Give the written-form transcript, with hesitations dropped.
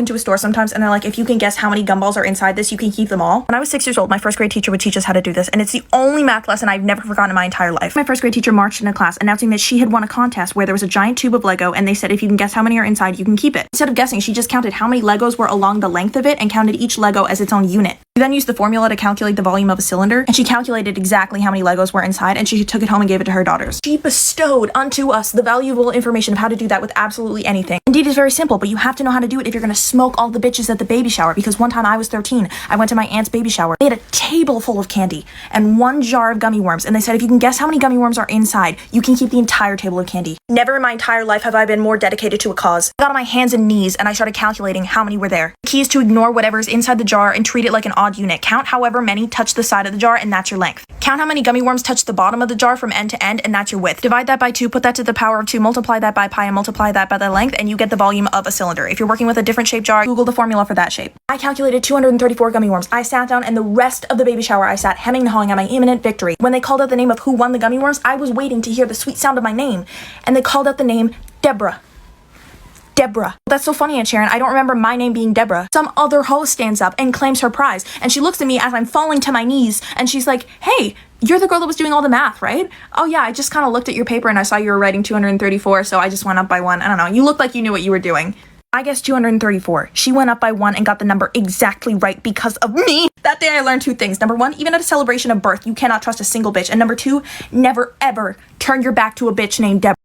into a store sometimes and they're like, if you can guess how many gumballs are inside this, you can keep them all. When I was 6 years old, my first grade teacher would teach us how to do this, and it's the only math lesson I've never forgotten in my entire life. My first grade teacher marched into class announcing that she had won a contest where there was a giant tube of Lego, and they said if you can guess how many are inside, you can keep it. Instead of guessing, she just counted how many Legos were along the length of it and counted each Lego as its own unit. She then used the formula to calculate the volume of a cylinder, and she calculated exactly how many Legos were inside, and she took it home and gave it to her daughters. She bestowed unto us the valuable information of how to do that with absolutely anything. Indeed, it's very simple, but you have to know how to do it if you're gonna smoke all the bitches at the baby shower, because one time I was 13, I went to my aunt's baby shower. They had a table full of candy and 1 jar of gummy worms, and they said if you can guess how many gummy worms are inside, you can keep the entire table of candy. Never in my entire life have I been more dedicated to a cause. I got on my hands and knees and I started calculating how many were there. The key is to ignore whatever's inside the jar and treat it like an odd unit. Count however many touch the side of the jar, and that's your length. Count how many gummy worms touch the bottom of the jar from end to end, and that's your width. Divide that by 2, put that to the power of 2, multiply that by pi, and multiply that by the length, and you get the volume of a cylinder. If you're working with a different shaped jar, Google the formula for that shape. I calculated 234 gummy worms. I sat down, and the rest of the baby shower I sat hemming and hawing at my imminent victory. When they called out the name of who won the gummy worms, I was waiting to hear the sweet sound of my name, and they called out the name Deborah. Deborah. That's so funny, Aunt Sharon. I don't remember my name being Deborah. Some other hoe stands up and claims her prize, and she looks at me as I'm falling to my knees, and she's like, hey, you're the girl that was doing all the math, right? Oh yeah, I just kind of looked at your paper and I saw you were writing 234, so I just went up by 1. I don't know. You looked like you knew what you were doing. I guessed 234. She went up by 1 and got the number exactly right because of me. That day I learned 2 things. Number 1, even at a celebration of birth, you cannot trust a single bitch. And number 2, never ever turn your back to a bitch named Deborah.